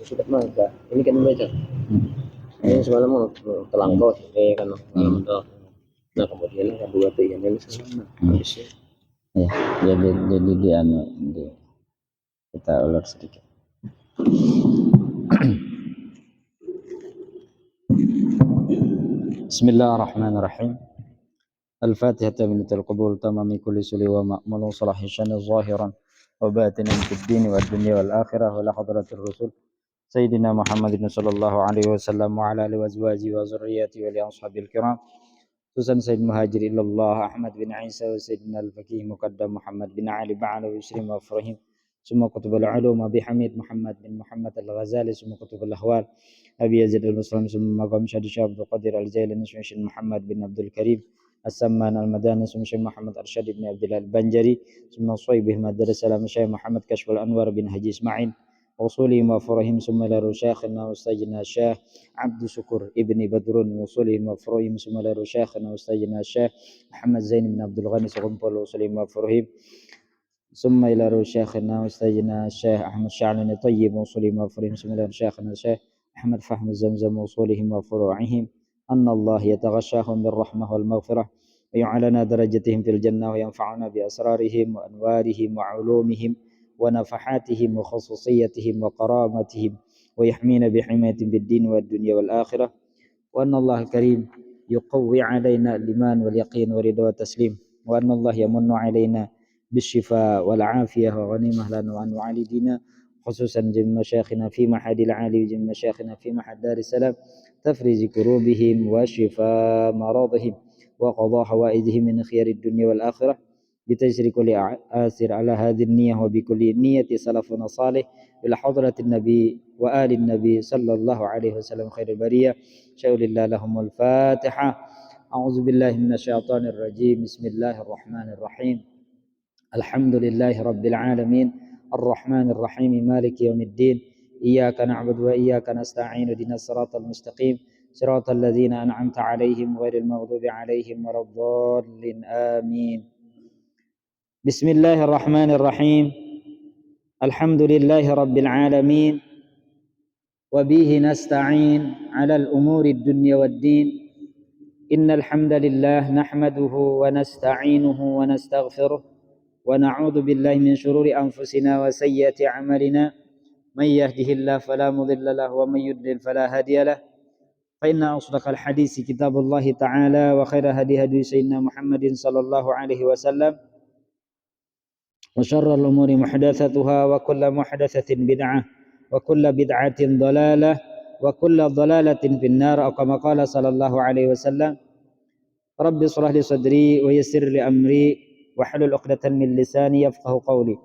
sudah mangga. Ini kan baca. Ini semalam mau telangkau sih kan malam itu. Nah kemudian yang kedua tuh yang ini selama habisnya. Ya, jadi kita ulur sedikit. Bismillahirrahmanirrahim. Al-Fatihah min al-qabul tamami kulli suli wa ma'mulu salahi syani zahiran wa batinan fid din wa dunya wal akhirah wa la hadratir rusul Sayyidina Muhammadin sallallahu alaihi wasallam wa ala alihi wa azwajihi wa zurriyyatihi wa li ashabil kiram Susan Sayyid Muhajir ilallah Ahmad bin Isa wa Sayyidina al-Faqih Muqaddam Muhammad bin Ali Ba'ala wa Yusrim wa Afrahim Summa Qutubul Ulum Abi Hamid Muhammad bin Muhammad al-Ghazali Summa Qutubul Ahwal Abi Yazid al-Muslim Summa Maqam Syadi Syah Abdul Qadir al-Jailani Summa Muhammad bin Abdul Karim As-Samman al-Madani Summa Muhammad Arsyad bin Abdul al-Banjari Summa Suwaibih Madar Salam Syekh Muhammad Kashful Anwar bin Haji Ismail وصولهم وفرهم ثم إلى رشاخنا واستجنا الشيخ عبد شكر ابن بدر وصولهم وفرهم ثم إلى رشاخنا واستجنا الشيخ محمد زين بن عبد الغني سقمبل وصولهم وفرهم ثم إلى رشاخنا واستجنا الشيخ أحمد شعلاني طيب وصولهم وفرهم ثم إلى رشاخنا الشيخ أحمد فهم الزمزم وصولهم وفروعهم أن الله يتغشاهم بالرحمة والمغفرة ويعلنا درجتهم في الجنة وينفعنا بأسرارهم وأنوارهم وعلومهم ونفحاتهم وخصوصيتهم وكرامتهم ويحمينا بحماية بالدين والدنيا والآخرة وأن الله الكريم يقوي علينا الإيمان واليقين والرضا والتسليم وأن الله يمن علينا بالشفاء والعافية وغنيمة لنا وعن والدينا خصوصا جميع مشايخنا في معهد العالي وجميع مشايخنا في معهد دار السلام تفريج كروبهم وشفاء مرضهم وقضاء حوائجهم من خير الدنيا والآخرة بتجري كل آسر على هذه النية وبكل نية سلفنا صالح إلى حضرة النبي وآل النبي صلى الله عليه وسلم خير البرية شاء لله لهم الفاتحة أعوذ بالله من الشيطان الرجيم بسم الله الرحمن الرحيم الحمد لله رب العالمين الرحمن الرحيم مالك يوم الدين إياك نعبد وإياك نستعين اهدنا الصراط المستقيم صراط الذين أنعمت عليهم غير المغضوب عليهم ولا الضالين آمين بسم الله الرحمن الرحيم الحمد لله رب العالمين وبه نستعين على الأمور الدنيا والدين إن الحمد لله نحمده ونستعينه ونستغفره ونعوذ بالله من شرور أنفسنا وسيئات أعمالنا من يهده الله فلا مضل له ومن يضلل فلا هادي له فإن أصدق الحديث كتاب الله تعالى وخير هدي سيدنا محمد صلى الله عليه وسلم وشر الأمور محدثاتها وكل محدثة بدعة وكل بدعة ضلالة وكل ضلالة في النار أو كما قال صلى الله عليه وسلم رب اشرح لي صدري ويسر لي أمري واحلل عقدة من لساني يفقهوا قولي.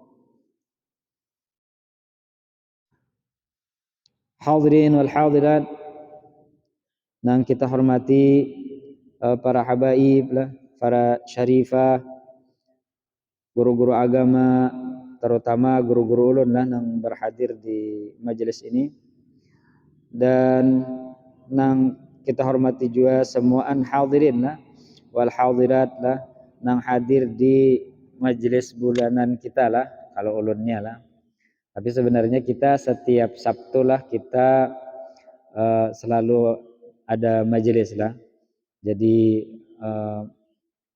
Hadirin wal hadirat yang kita hormati para habaib lah, para syarifah, guru-guru agama, terutama guru-guru ulun lah yang berhadir di majelis ini, dan nang kita hormati juga semua hadirin lah wal hadirat lah nang hadir di majelis bulanan kita lah kalau ulunnya lah. Tapi sebenarnya kita setiap Sabtu lah kita selalu ada majelis lah. Jadi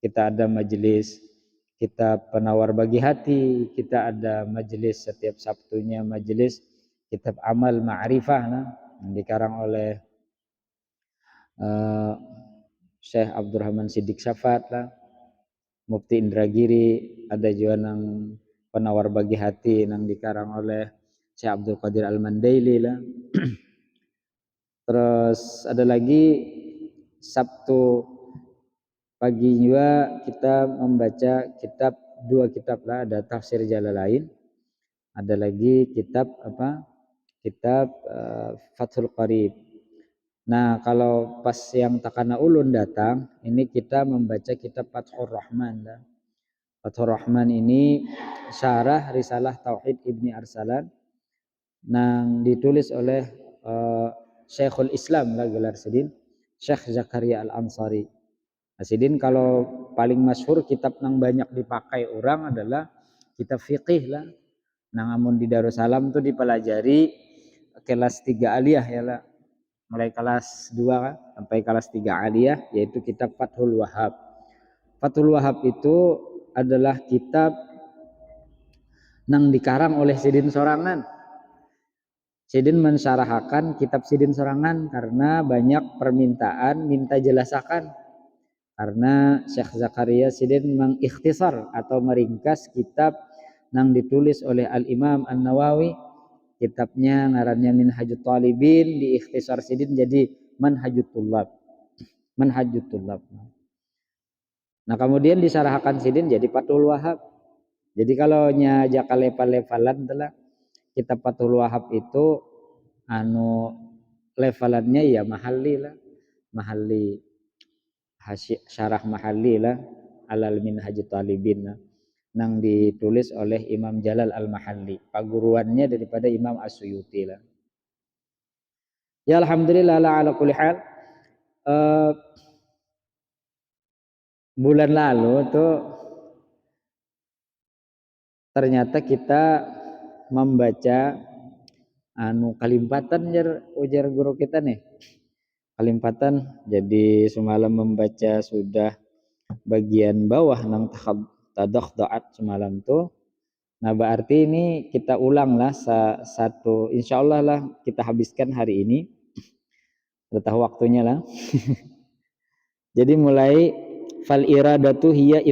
kita ada majelis kitab penawar bagi hati, kita ada majelis setiap Sabtunya majelis kitab amal ma'rifah lah, yang dikarang oleh Syekh Abdurrahman Siddiq Syafat lah, Mufti Indragiri, ada juga yang penawar bagi hati yang dikarang oleh Syekh Abdul Qadir Al-Mandaili lah. Terus ada lagi Sabtu pagi juga kita membaca dua kitab lah, ada Tafsir Jalalain, ada lagi kitab Kitab Fathul Qarib. Nah, kalau pas yang takana ulun datang, ini kita membaca kitab Fathur Rahman lah. Fathur Rahman ini syarah risalah Tauhid Ibni Arsalan yang ditulis oleh Syekhul Islam lah gelar sidin, Syekh Zakaria Al-Ansari. Sidin kalau paling masyhur kitab yang banyak dipakai orang adalah kitab fiqih lah. Nang amun di Darussalam tuh dipelajari kelas 3 aliyah ya lah. Mulai kelas 2 sampai kelas 3 aliyah, yaitu kitab Fathul Wahhab. Fathul Wahhab itu adalah kitab nang dikarang oleh Sidin Sorangan. Sidin mensyarahakan kitab Sidin Sorangan karena banyak permintaan minta jelasakan. Karena Syekh Zakaria Sidin mengikhtisar atau meringkas kitab yang ditulis oleh Al-Imam An-Nawawi. Kitabnya ngarannya Minhajut Talibin, diikhtisar Sidin jadi Manhajut Tullab. Manhajut Tullab. Nah kemudian disyarahkan Sidin jadi Fathul Wahhab. Jadi kalau nya jaka level-levelan telah kitab Fathul Wahhab itu levelannya ya mahalli lah, mahalli syarah mahalli lah alal Minhajut Talibin lah, nang ditulis oleh Imam Jalal Al-Mahalli, paguruannya daripada Imam As-Suyuti lah. Ya alhamdulillah ala kulli hal. Bulan lalu tuh ternyata kita membaca kalimpatan ujar guru kita nih. Kalimpatan, jadi semalam membaca sudah bagian bawah nang tadakhda'at semalam tuh. Nah berarti ini kita ulang lah satu, insyaallah lah kita habiskan hari ini. Udah tahu waktunya lah. Jadi mulai fal iradatu hiya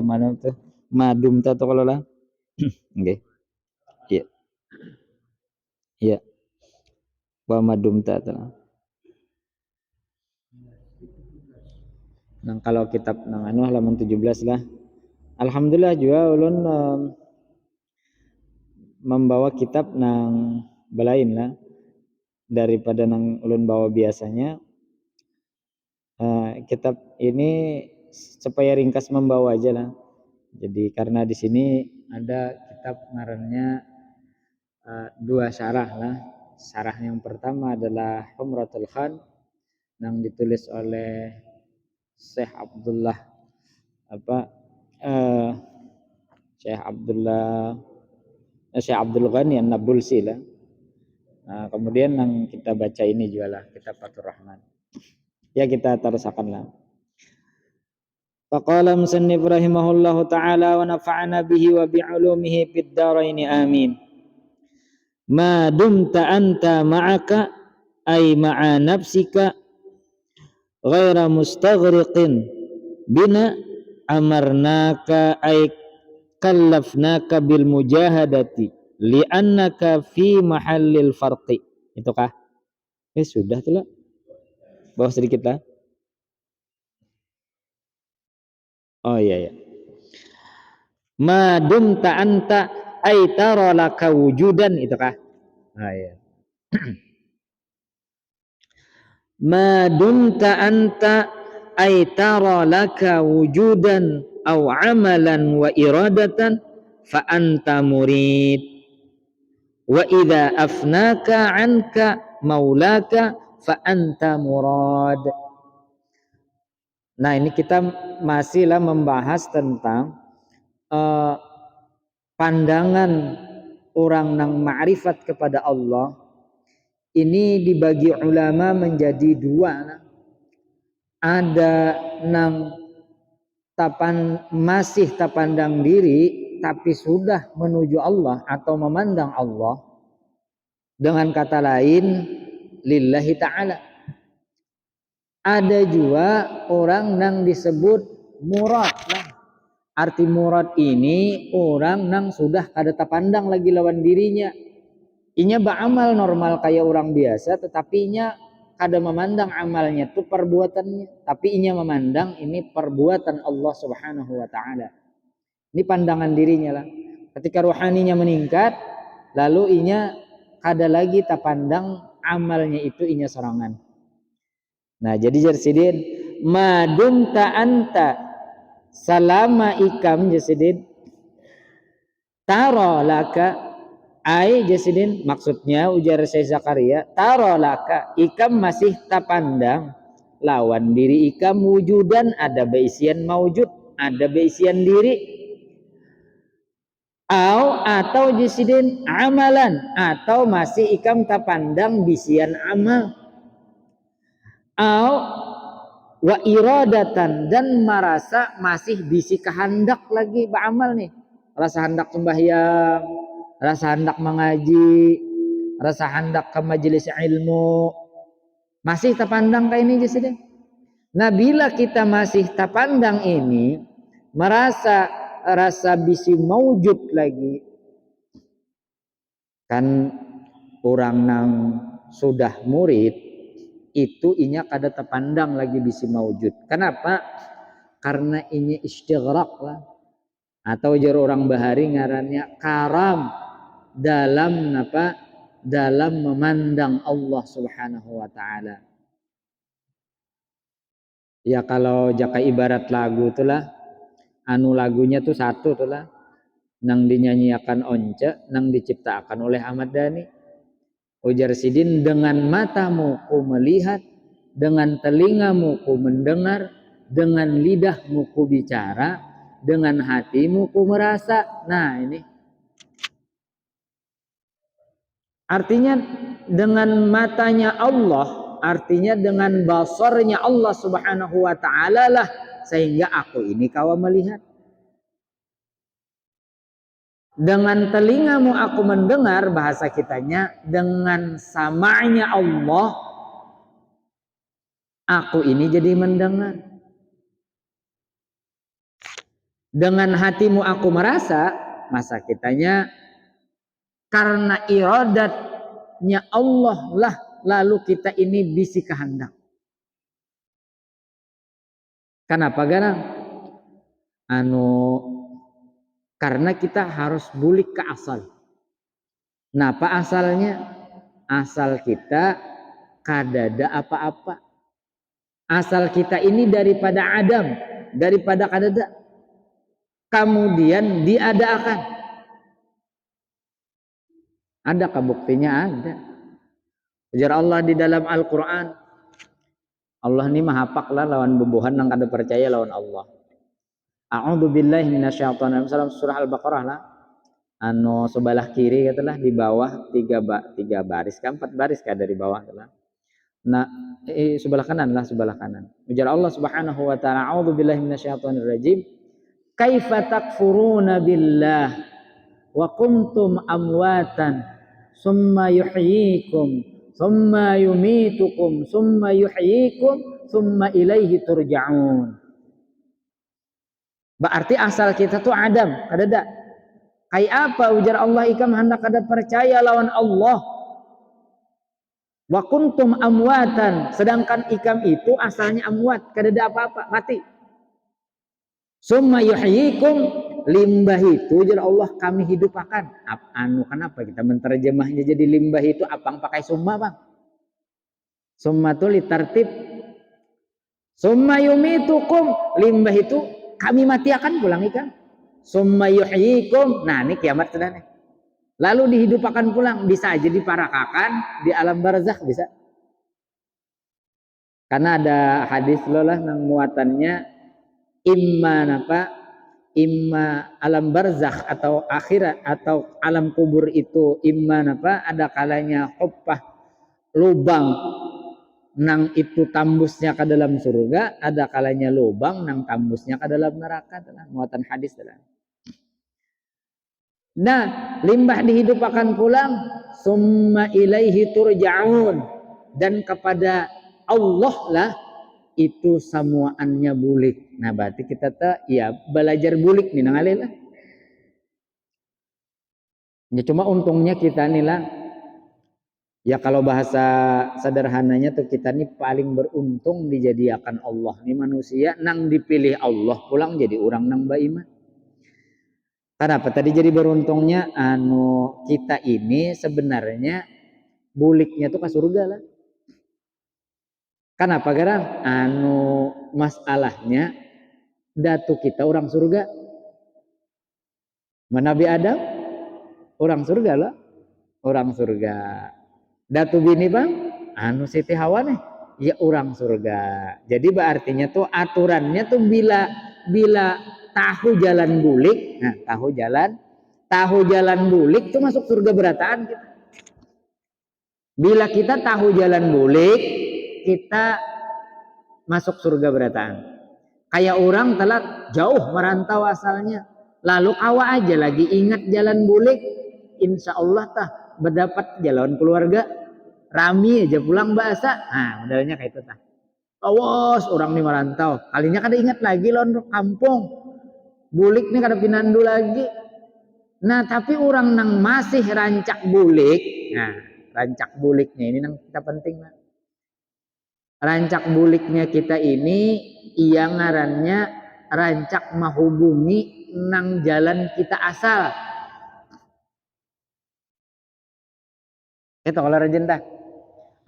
mana tuh madum ta kalau lah. Oke. Iya. Iya. Wa madum ta tuh. Nah kalau kitab nang halaman 17 lah. Alhamdulillah juga ulun membawa kitab nang belain lah daripada nang ulun bawa biasanya. Kitab ini supaya ringkas membawa aja lah. Jadi karena di sini ada kitab ngarannya dua syarah lah. Syarah yang pertama adalah Humratul Khan yang ditulis oleh Syekh Abdullah Syekh Abdul Ghani An-Nabulsi lah. Nah, kemudian yang kita baca ini juga lah kitab Fathur Rahman. Ya kita terusakan lah. Faqala musannif rahimahullahu ta'ala wa nafa'ana bihi wa bi'ulumihi fid dharain amin. Ma dumta anta ma'aka ay ma'a nafsika ghaira mustaghriqin bina amarnaka ay kallafnaka bil mujahadati li'annaka fi mahallil farqi. Itu kah? Sudah tuh lah. Bawa sedikit lah. Oh iya ya. Ma dumta anta ay tara laka wujudan, itu kah? Ah iya. Ma dumta anta ay tara laka wujudan aw amalan wa iradatan fa anta murid wa idza afnaka anka maulaka fa anta murad. Nah ini kita masihlah membahas tentang pandangan orang nang ma'rifat kepada Allah. Ini dibagi ulama menjadi dua. Ada nang masih tapandang diri tapi sudah menuju Allah atau memandang Allah. Dengan kata lain lillahi ta'ala. Ada juga orang nang disebut murad lah. Arti murad ini orang nang sudah kada tapandang lagi lawan dirinya. Inya beramal normal kayak orang biasa, tetapi inya kada memandang amalnya itu perbuatannya, tapi inya memandang ini perbuatan Allah Subhanahu wa taala. Ini pandangan dirinya lah. Ketika rohaninya meningkat, lalu inya kada lagi tapandang amalnya itu inya sorangan. Nah, jadi Sidin, madum ta anta salama ikam Sidin taro laka ai Sidin, maksudnya ujar Syekh Zakaria, taro laka ikam masih tapandang lawan diri ikam wujudan, ada beisian maujud, ada beisian diri, atau jisidin amalan, atau masih ikam tapandang bisian amal, wa iradatan, dan merasa masih bisi kehendak lagi beramal nih, rasa hendak sembahyang, rasa hendak mengaji, rasa hendak ke majelis ilmu, masih tapandang kayak ini jisidin. Nah, bila kita masih tapandang ini, merasa rasa bisi maujud lagi, kan orang nang sudah murid itu inya kada terpandang lagi bisi maujud. Kenapa? Karena inya istighraq lah, atau jar orang bahari ngarannya karam dalam apa? Dalam memandang Allah Subhanahu wa taala. Ya kalau jaka ibarat lagu itulah, anu lagunya tuh satu tuh lah, nang dinyanyiakan Once, nang diciptakan oleh Ahmad Dhani. Ujar Sidin, dengan matamu ku melihat, dengan telingamu ku mendengar, dengan lidahmu ku bicara, dengan hatimu ku merasa. Nah ini artinya dengan matanya Allah, artinya dengan basarnya Allah Subhanahu wa ta'ala lah, sehingga aku ini kau melihat. Dengan telingamu aku mendengar, bahasa kitanya dengan samanya Allah aku ini jadi mendengar. Dengan hatimu aku merasa, masa kitanya karena iradatnya Allah lah, lalu kita ini bisi kehendak. Kenapa garang? Karena kita harus bulik ke asal. Nah, apa asalnya? Asal kita kadada apa-apa. Asal kita ini daripada Adam, daripada kadada. Kemudian diadakan. Adakah buktinya? Ada. Ujar Allah di dalam Al-Quran. Allah ini maha pak lah lawan bubuhan nang kada percaya lawan Allah. A'udzu billahi minasyaitonir rajim. Surah Al-Baqarah lah. Sebelah kiri katalah, di bawah tiga baris kan, 4 baris kan dari bawah katalah. Nah, sebelah kanan lah, sebelah kanan. Ujar Allah Subhanahu wa taala, a'udzu billahi minasyaitonir rajim. Kaifa takfuruna billah wa kuntum amwatan summa yuhyikum summa yumitukum summa yuhyikum summa ilaihi turja'un. Berarti asal kita tuh Adam, kadada. Kayak apa ujar Allah, ikam hendak kada percaya lawan Allah. Wa kuntum amwatan, sedangkan ikam itu asalnya amwat, kadada apa-apa, mati. Summa yuhyikum, limbah itu ujar Allah kami hidupakan. Kenapa kita menterjemahnya jadi limbah itu apang pakai summa, Bang? Summa itu litartib. Summa yumitukum, limbah itu kami mati akan pulang ikam. Summa yuhyikum, nah ini kiamat sudah nih. Lalu dihidupakan pulang, bisa aja diparakakan di alam barzakh, bisa. Karena ada hadis lo lah nang muatannya imma alam barzakh atau akhirat atau alam kubur itu imma ada kalanya huffah, lubang nang itu tambusnya ke dalam surga, ada kalanya lubang nang tambusnya ke dalam neraka. Muatan hadis adalah. Nah, limbah dihidupakan pulang, summa ilaihi turja'un, dan kepada Allah lah itu semuanya bulik. Nah, berarti kita ya belajar bulik nih nang lah. Ya cuma untungnya kita nih lah. Ya kalau bahasa sederhananya tuh kita nih paling beruntung dijadikan Allah nih manusia nang dipilih Allah pulang jadi orang nang beriman. Kenapa tadi jadi beruntungnya? Kita ini sebenarnya buliknya tuh ke surga lah. Kenapa garang? Masalahnya datu kita orang surga. Nabi Adam orang surga lah, orang surga. Datu bini Bang, Siti Hawa nih, ya orang surga. Jadi berartinya tuh aturannya tuh bila tahu jalan bulik, nah tahu jalan tahu jalan bulik itu masuk surga berataan kita. Bila kita tahu jalan bulik, kita masuk surga berataan. Kayak orang telat jauh merantau asalnya, lalu kawa aja lagi ingat jalan bulik, insya Allah tah berdapat jalan keluarga, rami aja pulang bahasa. Nah modelnya kayak itu tah. Awas orang nih merantau, kalinya kada ingat lagi lawan kampung, bulik nih kada pinandu lagi. Nah tapi orang nang masih rancak bulik, nah rancak buliknya ini nang kita penting lah. Rancak buliknya kita ini ia ngarannya rancak menghubungi nang jalan kita asal. Itu kalau rajin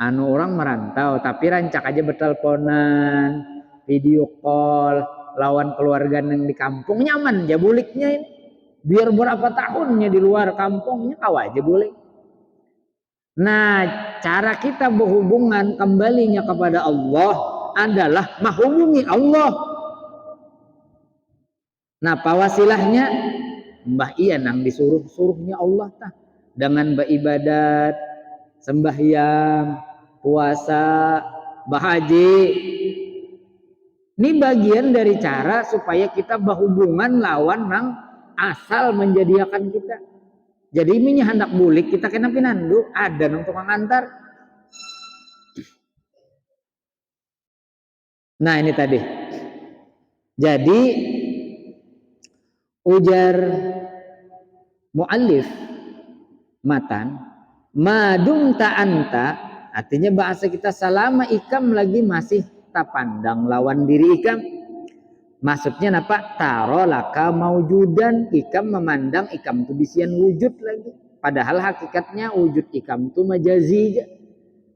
anu orang merantau tapi rancak aja berteleponan, video call, lawan keluarga yang di kampung nyaman aja buliknya ini. Biar berapa tahunnya di luar kampungnya kau aja bulik. Nah, cara kita berhubungan kembalinya kepada Allah adalah menghubungi Allah. Nah, apa wasilahnya? Mbah iya nang disuruh-suruhnya Allah tah dengan beribadat, sembahyang, puasa, bahaji. Ini bagian dari cara supaya kita berhubungan lawan nang asal menjadikan kita. Jadi ini hendak bulik kita kena pinandu ada nang tukang antar. Nah ini tadi. Jadi ujar muallif matan madum ta'anta artinya bahasa kita selama ikam lagi masih tak pandang lawan diri ikam. Maksudnya apa? Taro laka maujudan, ikam memandang ikam tu bisian wujud lagi. Padahal hakikatnya wujud ikam tu majazi,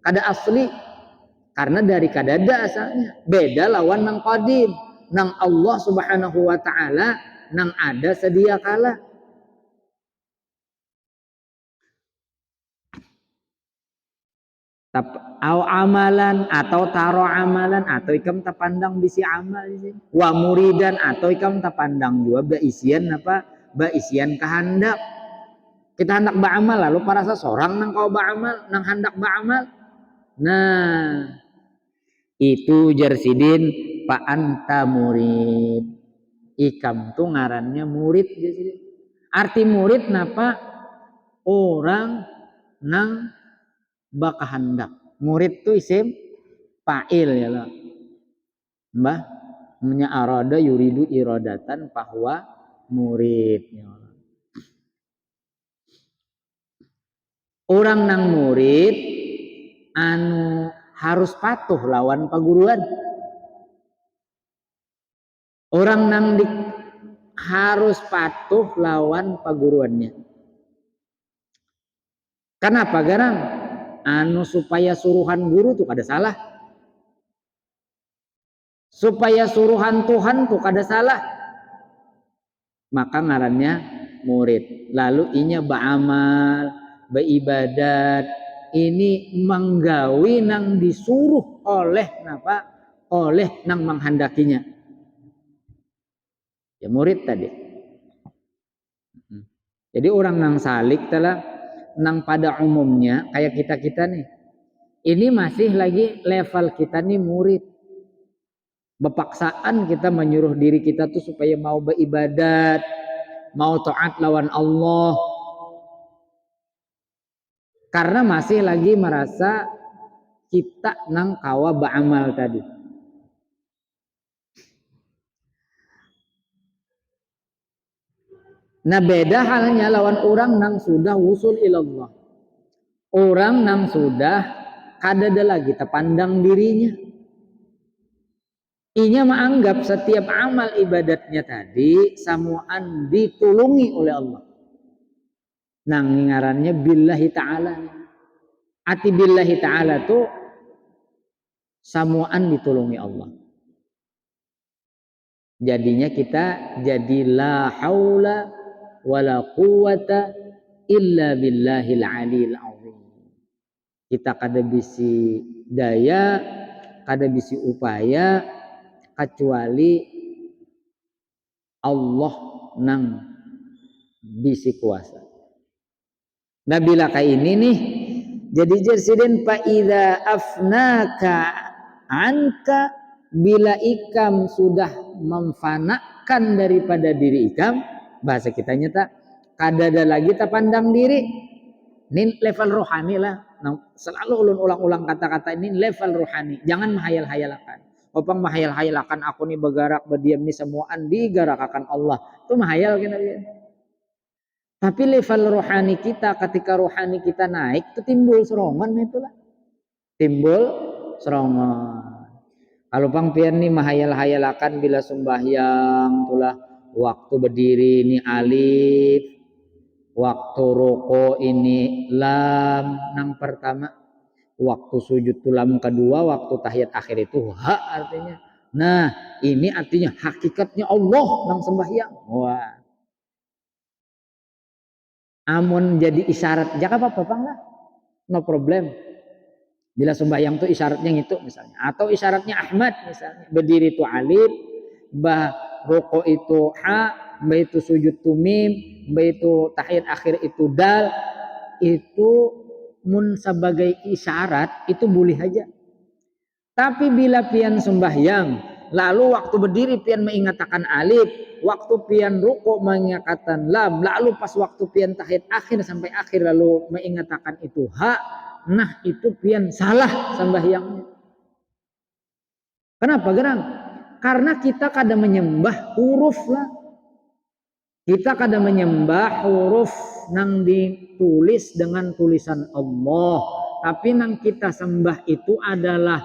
kada asli. Karena dari kadada asalnya. Beda lawan nang qadim, nang Allah Subhanahu wa taala nang ada sedia kala. Au amalan atau taro amalan atau ikam tapandang bisi amal wa muridan atau ikam tapandang juga baisian apa baisian kehendak kita hendak beramal lalu para seseorang nang kau beramal nang hendak beramal. Nah itu jarsidin pa anta murid ikam tuh ngarannya murid jarsidin. Arti murid napa orang nang bakahandak. Murid itu isim fa'il ya lah. Mbah punya arada yuridu iradatan bahwa murid ya. Orang nang murid anu harus patuh lawan paguruan. Orang nang harus patuh lawan paguruannya. Kenapa garang? Anu supaya suruhan guru tuh kada salah, supaya suruhan Tuhan tuh kada salah, maka ngarannya murid. Lalu inya beramal, beribadat, ini menggawi nang disuruh oleh napa? Oleh nang menghendakinya. Ya murid tadi. Jadi orang nang salik telah nang pada umumnya kayak kita nih ini masih lagi level kita nih murid, bepaksaan kita menyuruh diri kita tuh supaya mau beribadat, mau taat lawan Allah karena masih lagi merasa kita nang kawa beramal tadi. Nah beda halnya lawan orang nang sudah wusul ilallah. Orang nang sudah kadada lagi terpandang dirinya. Inya menganggap setiap amal ibadatnya tadi samuan ditulungi oleh Allah. Nang ngarannya billahi ta'ala. Ati billahi ta'ala tuh samuan ditulungi Allah. Jadinya kita jadi la haula wala quwata illa billahil aliyil azim. Kita kada bisi daya, kada bisi upaya kecuali Allah nang bisi kuasa. Nah bila kayak ini nih, jadi jersiden fa idza afnaka anka, bila ikam sudah memfanakan daripada diri ikam, bahasa kita nyata kadada lagi tak pandang diri. Ini level rohani lah. Nah, selalu ulun ulang-ulang kata-kata ini level rohani. Jangan mahayal-hayalakan. Opang mahayal-hayalakan aku nih bergerak berdiam nih semuaan digerakkan Allah. Itu mahayal kita lihat. Tapi level rohani kita, ketika rohani kita naik, itu timbul serongan itulah. Timbul serongan. Kalau pang pian nih mahayal-hayalakan bila sembahyang, itulah waktu berdiri ini alif, waktu roko ini lam nang pertama, waktu sujud tu lam kedua, waktu tahiyat akhir itu ha artinya. Nah, ini artinya hakikatnya Allah nang sembahyang. Wah. Amun jadi isyarat, jangan apa-apa bang lah, no problem. Bila sembahyang tuh isyaratnya itu misalnya, atau isyaratnya Ahmad misalnya, berdiri itu alif, bah roko itu ha, bah itu sujud tu mim, bah itu tahiyat akhir itu dal, itu mun sebagai isyarat itu boleh aja. Tapi bila pian sembahyang, lalu waktu berdiri pian mengatakan alif, waktu pian ruku mengatakan lam, lalu pas waktu pian tahiyat akhir sampai akhir lalu mengatakan itu ha, nah itu pian salah sembahyangnya. Kenapa gerang? Karena kita kadang menyembah huruf lah. Kita kadang menyembah huruf nang ditulis dengan tulisan Allah. Tapi nang kita sembah itu adalah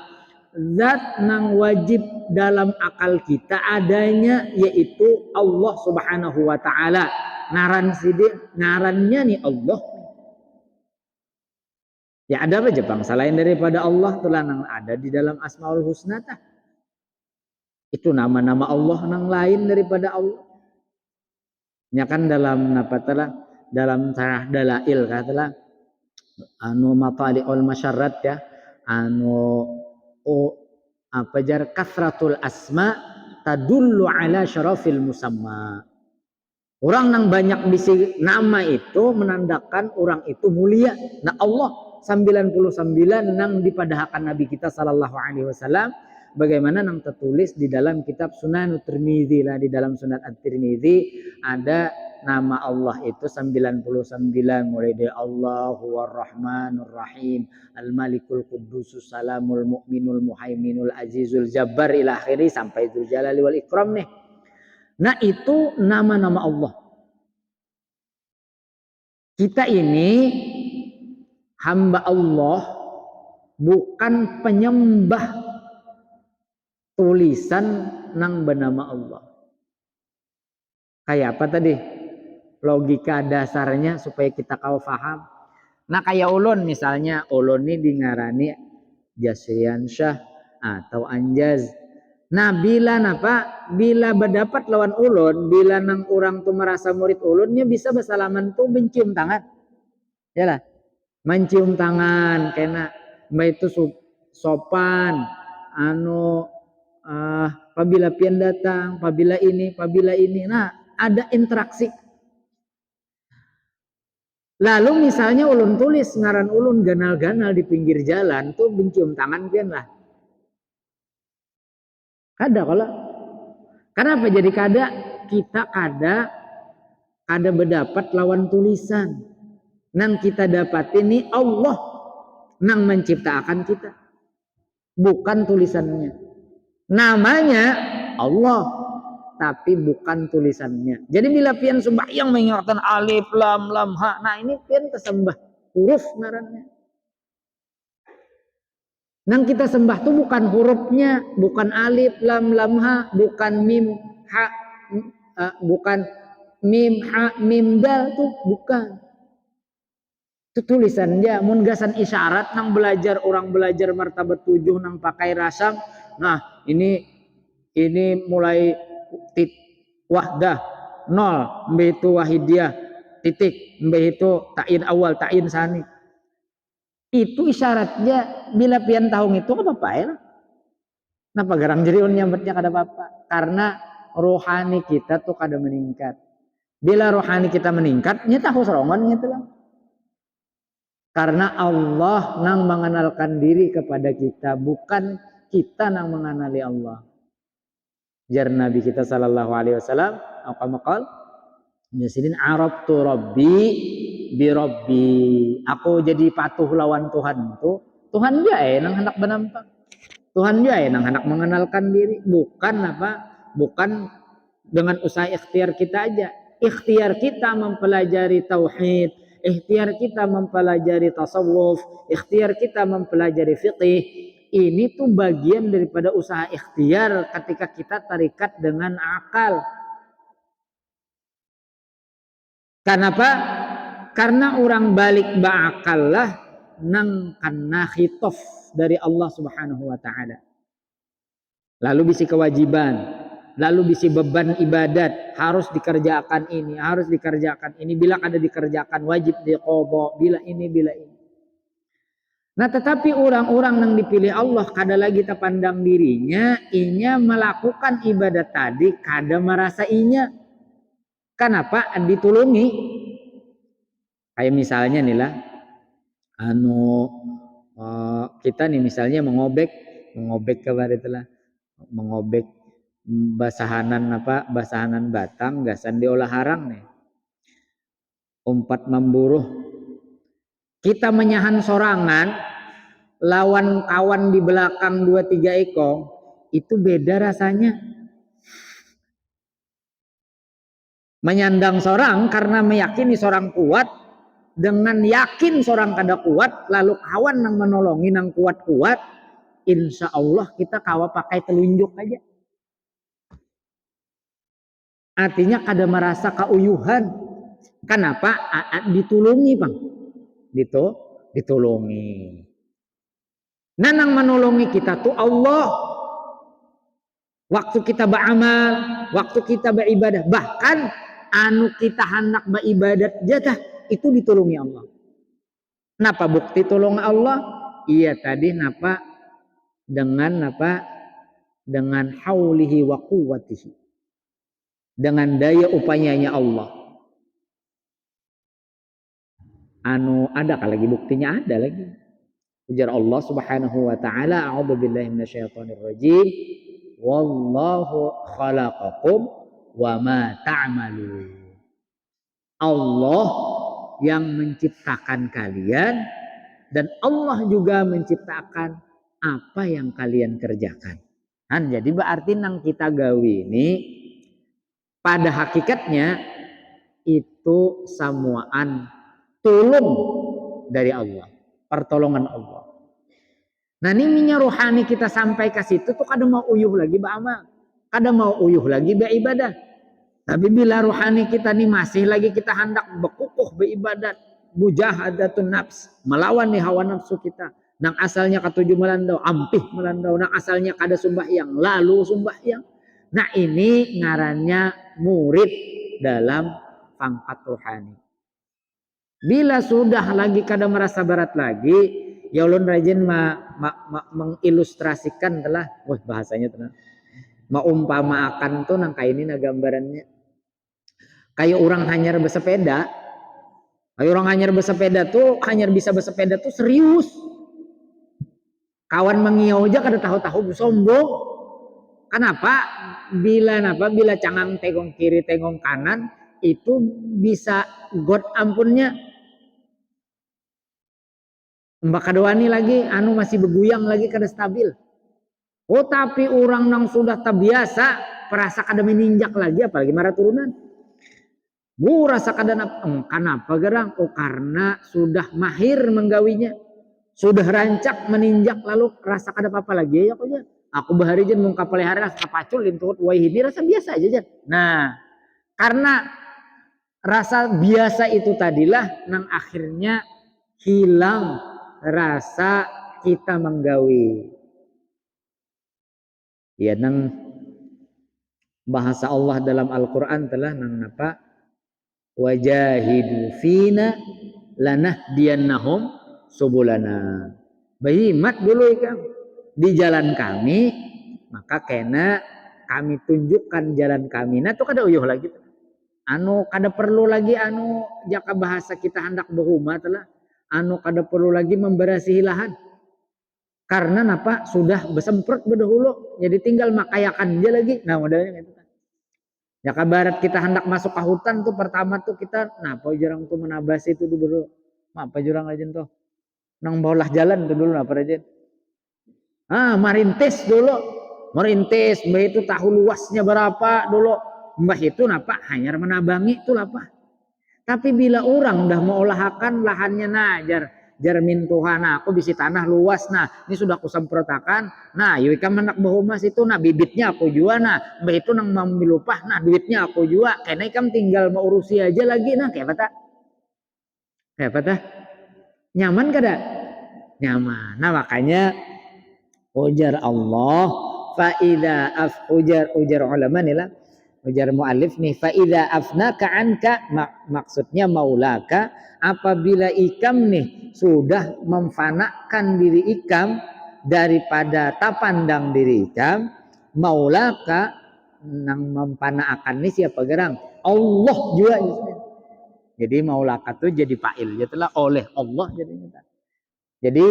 zat nang wajib dalam akal kita adanya, yaitu Allah Subhanahu wa taala. Ngarannya nih Allah. Ya ada apa Jepang selain daripada Allah telah nang ada di dalam Asmaul Husna tah. Itu nama-nama Allah nang lain daripada Allah. Ya kan dalam apa telah dalam sarah dalail katalah anu matali'ul masyarrat ya, anu apa jar kasratul asma tadullu ala syarafil musamma. Orang yang banyak bisi nama itu menandakan orang itu mulia. Nah Allah 99 nang dipadahkan Nabi kita sallallahu alaihi wasallam, bagaimana nang tertulis di dalam kitab Sunan Tirmizi lah, di dalam Sunan At-Tirmizi ada nama Allah itu 99, mulai dari Allahu Ar-Rahmanur Rahim, Al-Malikul Qudusus Salamul Mu'minul Muhaiminul Azizul Jabbar ila akhiri sampai Dzul Jalali wal Ikram nih. Nah itu nama-nama Allah. Kita ini hamba Allah, bukan penyembah tulisan nang bernama Allah. Kayak apa tadi? Logika dasarnya supaya kita kau paham. Nah kayak ulun misalnya, ulun ini dingarani Jasrian Syah atau Anjaz. Nah bila napa, bila berdapat lawan ulun, bila nang orang tu merasa murid ulunnya bisa bersalaman tu mencium tangan, ya lah, mencium tangan, kena, mbak itu sopan, apabila pian datang, apabila ini, nah ada interaksi. Lalu misalnya ulun tulis ngaran ulun ganal-ganal di pinggir jalan tuh mencium tangan pian lah. Kada kalau kenapa jadi kada? Kita kada berdapat lawan tulisan. Nang kita dapat ini Allah nang menciptakan kita, bukan tulisannya. Namanya Allah, tapi bukan tulisannya. Jadi bila pian sembahyang mengingatkan alif lam lam ha, nah ini pian tersembah huruf ngarannya. Nang kita sembah tuh bukan hurufnya, bukan alif lam lam ha, bukan mim ha, bukan mim ha mim dal tuh bukan. Itu tulisannya. Mun gasan isyarat nang belajar, orang belajar martabat 7 nang pakai rasam. Nah ini mulai wahdah 0, mbe itu wahidiyah titik, mbe itu ta'in awal ta'in sani. Itu isyaratnya bila pian tahun itu apa apa ya? Napa garang jadi nyambatnya kada apa-apa? Karena rohani kita tuh kada meningkat. Bila rohani kita meningkat, nya tahu serongan gitu lah. Karena Allah nang mengenalkan diri kepada kita, bukan kita nang mengenali Allah. Jar Nabi kita sallallahu alaihi wasallam, apa maqal? Yasin arabtu rabbi bi rabbi. Aku jadi patuh lawan Tuhan itu. Tuhan dia nang hendak benampak. Tuhan dia nang hendak mengenalkan diri, bukan apa? Bukan dengan usaha ikhtiar kita aja. Ikhtiar kita mempelajari tauhid, ikhtiar kita mempelajari tasawuf, ikhtiar kita mempelajari fiqih, ini tuh bagian daripada usaha ikhtiar ketika kita tarikat dengan akal. Kenapa? Karena orang balik ba'akal lah nang kana khitof dari Allah Subhanahu wa taala. Lalu bisi kewajiban, lalu bisi beban ibadat, harus dikerjakan ini, harus dikerjakan ini, bila ada dikerjakan wajib diqadha, bila ini, bila ini. Nah, tetapi orang-orang yang dipilih Allah kada lagi terpandang dirinya, inya melakukan ibadat tadi kada merasa inya. Kenapa? Ditulungi. Kayak misalnya nih lah, kita nih misalnya mengobek kabar itulah, mengobek basahanan batang gasan diolah harang nih, umpat memburuh, kita menyahan sorangan lawan kawan di belakang 2-3 ekor, itu beda rasanya. Menyandang seorang karena meyakini seorang kuat, dengan yakin seorang kada kuat, lalu kawan yang menolongi yang kuat-kuat, insya Allah kita kawa pakai telunjuk aja. Artinya kada merasa keuyuhan. Kenapa? Ditulungi bang, ditulungi. Nah, yang menolongi kita tuh Allah. Waktu kita beramal, waktu kita beribadah, bahkan kita hendak beribadat jatah itu ditolongi Allah. Napa bukti tolong Allah? Iya tadi napa dengan haulihi wa quwwatihi, dengan daya upayanya Allah. Ada lagi buktinya, ada lagi. Ujar Allah Subhanahu wa taala, a'udzubillahi minasyaitonir rajim. Wallahu khalaqakum wa ma ta'malun. Allah yang menciptakan kalian dan Allah juga menciptakan apa yang kalian kerjakan. Jadi berarti nang kita gawi ini pada hakikatnya itu samuaan tolong dari Allah, pertolongan Allah. Nah, ini minyak rohani kita sampai ke situ tuh kada mau uyuh lagi beramal, kada mau uyuh lagi beribadah. Tapi bila rohani kita nih masih lagi kita hendak berkukuh beribadat, mujahadatun nafs, melawan nih hawa nafsu kita. Nang asalnya ketujuh melandau, ampih melandau, nang asalnya kada sembahyang, lalu sembahyang. Nah, ini ngarannya murid dalam pangkat rohani. Bila sudah lagi kada merasa berat lagi, ya ulun rajin mengilustrasikan telah, bahasanya telah, maumpamakan tuh nang kayak ini nah gambarannya. Kayak orang hanyar bersepeda. Kayak orang hanyar bersepeda tuh, hanyar bisa bersepeda tuh serius. Kawan mengiau aja kada tahu-tahu sombong. Kenapa? Bila cangang tengong kiri tengong kanan itu bisa god ampunnya. Mbak kadawani lagi, masih beguyang lagi kada stabil. Oh, tapi orang nang sudah terbiasa, perasa kada meninjak lagi, apalagi marah turunan. Bu rasa kada kenapa gerang? Oh, karena sudah mahir menggawinya, sudah rancak meninjak, lalu rasa kada apa-apa lagi ya aja. Aku bahari jen mung kapelihara rasa pacul intut wah ini rasa biasa aja jen. Nah, karena rasa biasa itu tadilah nang akhirnya hilang rasa kita menggawi. Ya, nang bahasa Allah dalam Al-Quran telah nang napa wajahidu fina lanahdiyannahum subulana. Bahimat dulu ikan di jalan kami, maka kena kami tunjukkan jalan kami. Nah, itu kada uyuh lagi. anu kada perlu lagi anu jaka bahasa kita hendak berumah telah anu kada perlu lagi memberasihi lahan karena napa sudah besemprot berdahulu jadi tinggal makayakan aja lagi. Nah modelnya gitu kan. Jaka barat kita hendak masuk ke hutan tuh pertama tuh kita napa jurang tuh menabasi itu dulu apa jurang aja tuh nang bawah jalan tuh dulu apa aja merintis dulu merintis mbah itu tahu luasnya berapa dulu mbah itu napa hanya menabangi itu apa. Tapi bila orang udah mau olahakan lahannya najar jarmin Tuhan, nah aku bisi tanah luas, nah ini sudah aku semprotakan, nah yuk kan menak bahumas itu, nah bibitnya aku jual, nah mbak itu nang mau milupah, nah duitnya aku jual, karena ikam tinggal mau urusi aja lagi, nah kayak apa nyaman kada? Nyaman. Nah makanya ujar Allah, ujar ulama nih lah. Ujar mu'alif nih faida afnaka anka maksudnya maulaka apabila ikam nih sudah memfanakan diri ikam daripada tapandang diri ikam maulaka nang memfanakan nih siapa gerang Allah juga jadi maulaka tuh jadi fa'il jatuhlah oleh Allah jadi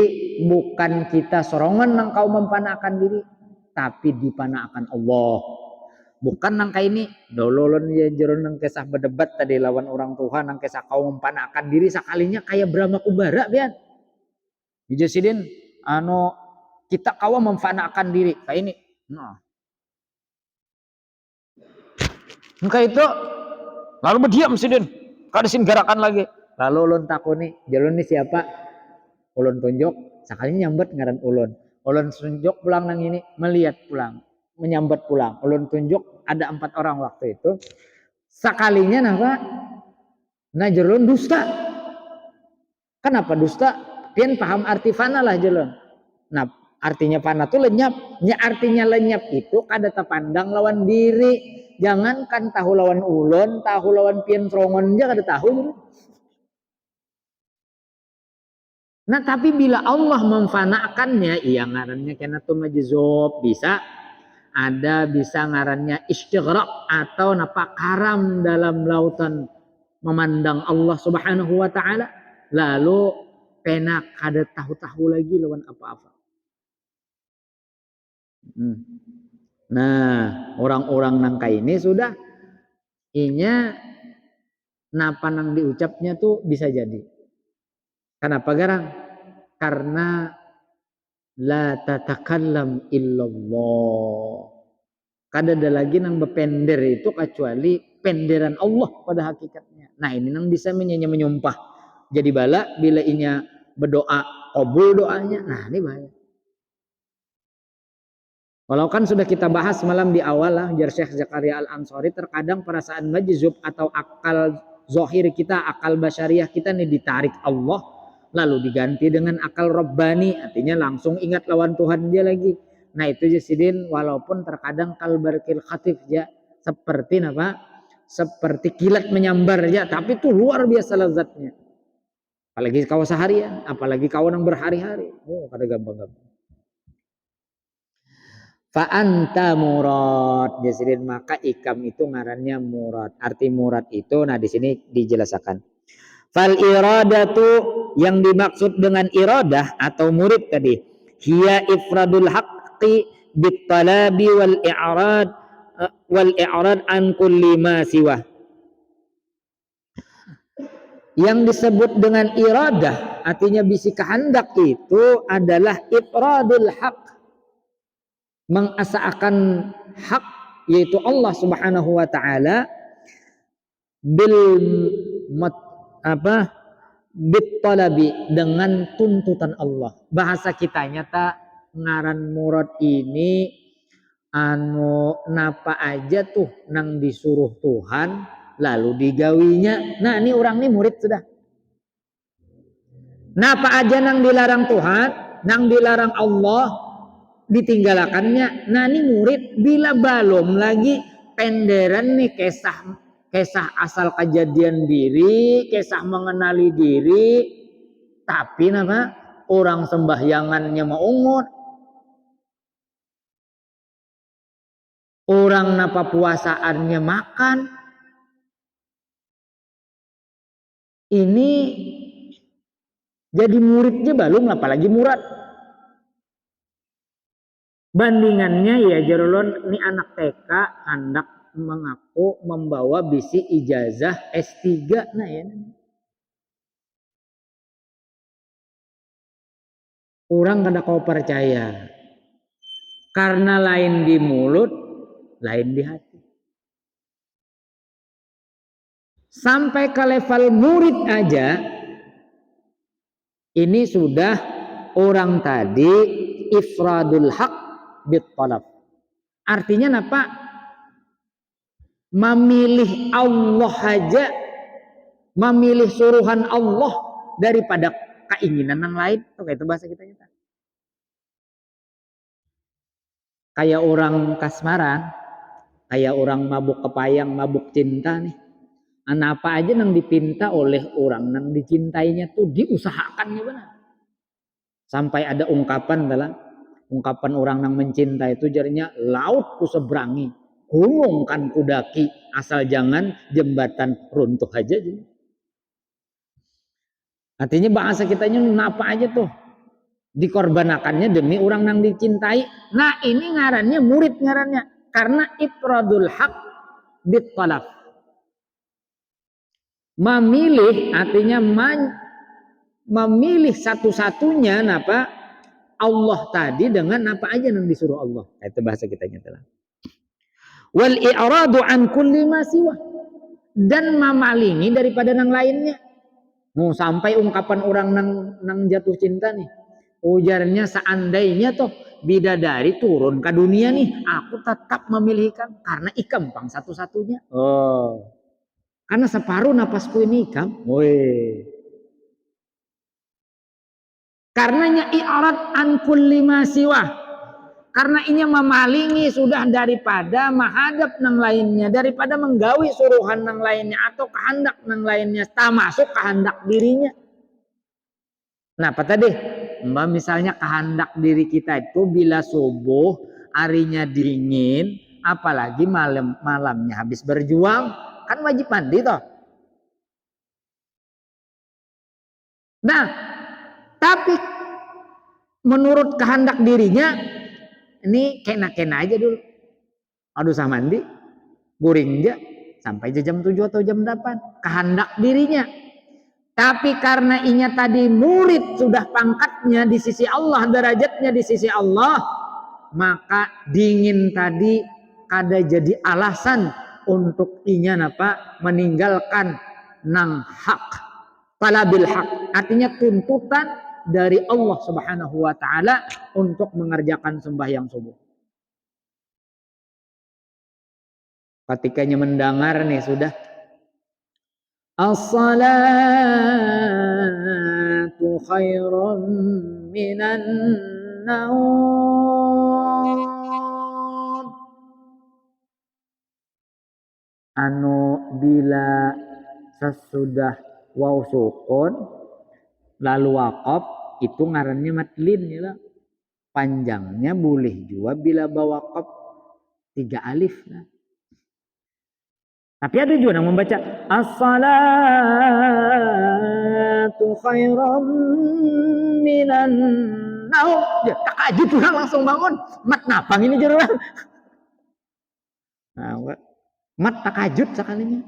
bukan kita sorongan nang kau memfanakan diri tapi dipanakan Allah. Bukan nangka ini dololon ya jeron nang kesah berdebat tadi lawan orang Tuhan nang kesah kau mempanakan diri sekalinya kayak Brahma Kubara bian. Dijasidin anu kita kau memfanakan diri kayak ini. Nah. Kayak itu lalu berdiam sidin. Kadasin gerakan lagi. Lalu ulun takuni, jalun ini siapa? Ulun tunjuk, sekalinya nyambet ngaran ulun. Ulun tunjuk pulang nang ini, melihat pulang. Menyambat pulang. Ulun tunjuk ada 4 orang waktu itu. Sekalinya napa? Nah jelun dusta. Kenapa dusta? Pian paham arti fana lah jelun. Nah artinya fana itu lenyap. Nya artinya lenyap itu kada terpandang lawan diri. Jangankan tahu lawan ulun, tahu lawan pian serongon aja kada tahu. Nah tapi bila Allah memfanakannya, iya ngarannya kena tuh majzub bisa. Ada bisa ngarannya istighraq atau napa karam dalam lautan memandang Allah Subhanahu wa taala lalu pena kada tahu-tahu lagi lawan apa-apa. Nah, orang-orang nangka ini sudah inya napa nang diucapnya tuh bisa jadi. Kenapa garang? Karena la tatakallam illallah. Kada ada lagi nang bepender itu kecuali penderan Allah pada hakikatnya. Nah ini nang bisa menyumpah. Jadi bala bila inya berdoa kabul doanya. Nah ini bahaya. Walau kan sudah kita bahas malam di awal lah jar Syekh Zakaria Al-Ansari terkadang perasaan majzub atau akal zahir kita, akal basyariah kita nih ditarik Allah lalu diganti dengan akal Rabbani artinya langsung ingat lawan Tuhan dia lagi. Nah itu jasidin walaupun terkadang kalbarkil khatif ya seperti apa? Seperti kilat menyambar ya, tapi itu luar biasa lezatnya. Apalagi kau seharian, apalagi kau yang berhari-hari. Oh, kada gampang-gampang. Fa anta murad. Jasidin maka ikam itu ngarannya murad. Arti murad itu nah di sini dijelaskan. Fal iradatu yang dimaksud dengan iradah atau murid tadi hiya ifradul haqqi bit talabi wal i'rad an kulli ma siwa. Yang disebut dengan iradah artinya bisi kehendak itu adalah ifradul haq, mengasahkan hak yaitu Allah Subhanahu wa taala bil bitalabi dengan tuntutan Allah. Bahasa kitanya tak ngaran murad ini anu napa aja tuh nang disuruh Tuhan lalu digawinya. Nah ini orang nih murid sudah. Napa aja nang dilarang Tuhan, nang dilarang Allah ditinggalakannya. Nah ini murid bila belum lagi penderan nih kisah asal kejadian diri, kisah mengenali diri, tapi nama orang sembahyangannya maungut, orang napa puasaannya makan, Ini jadi muridnya balung apalagi murad. Bandingannya ya Jarulon ini anak TK hendak mengaku membawa bisi ijazah S3 nah ya. Orang kada kau percaya. Karena lain di mulut, lain di hati. Sampai ke level murid aja, ini sudah orang tadi ifradul haq bit talab. Artinya apa? Memilih Allah aja, memilih suruhan Allah daripada keinginan yang lain. Oke, itu bahasa kita nyata. Kayak orang kasmaran, kayak orang mabuk kepayang, mabuk cinta nih. Apa aja yang dipinta oleh orang yang dicintainya tuh diusahakannya benar. Sampai ada ungkapan orang yang mencinta itu jadinya laut ku seberangi, gunung kan ku daki, asal jangan jembatan runtuh aja. Artinya bahasa kitanya apa aja tuh dikorbankannya demi orang yang dicintai. Nah ini ngarannya murid ngarannya karena ifradul haq bit talab. Memilih artinya memilih satu-satunya apa Allah tadi dengan apa aja yang disuruh Allah. Itu bahasa kita nyata. Wal i'radu an kulli ma siwa, dan memalingi daripada yang lainnya. Mau sampai ungkapan orang nang jatuh cinta nih. Ujarnya seandainya toh bidadari turun ke dunia nih, aku tetap memilihkan karena ikempang satu-satunya. Oh. Karena separuh napasku ini ikam. Woi. Karenanya i'rad an kulli ma siwa. Karena ini memalingi sudah daripada menghadap nang lainnya, daripada menggawi suruhan nang lainnya atau kehendak nang lainnya, termasuk kehendak dirinya. Nah, apa tadi? Mbak misalnya kehendak diri kita itu bila subuh harinya dingin, apalagi malamnya habis berjuang, kan wajib mandi toh. Nah, tapi menurut kehendak dirinya ini kena-kena aja dulu. Aduh usah mandi, guring aja sampai jam 7 atau jam 8. Kehendak dirinya. Tapi karena inya tadi murid sudah pangkatnya di sisi Allah, derajatnya di sisi Allah, maka dingin tadi kada jadi alasan untuk inya meninggalkan nang hak, talabil hak. Artinya tuntutan dari Allah Subhanahu wa taala untuk mengerjakan sembahyang subuh. Ketikanya mendengar nih sudah as-salatu khairum minan naum. Bila sesudah waw sukun lalu waqaf itu ngarannya matlin ya. Panjangnya boleh juga bila bawa waqaf 3 alif lah. Tapi ada juga yang membaca as-salatu khairum minan naum. Ya, takajud orang langsung bangun. Mat napang ini jero. Nah, mat takajud sekalinya.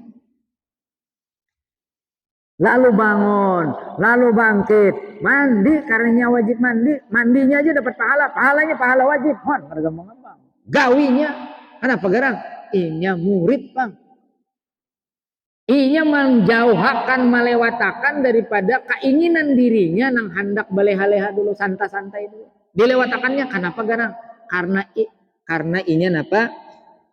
Lalu bangun, lalu bangkit, mandi karena wajib mandi, mandinya aja dapat pahala, pahalanya pahala wajib. Hon, pada gampang bang. Gawinya, kenapa garang? Inya murid bang. Inya menjauhakan, melewatakan daripada keinginan dirinya nang hendak baleha-leha dulu santai-santai dulu. Dilewatakannya kenapa garang? Karena inya napa?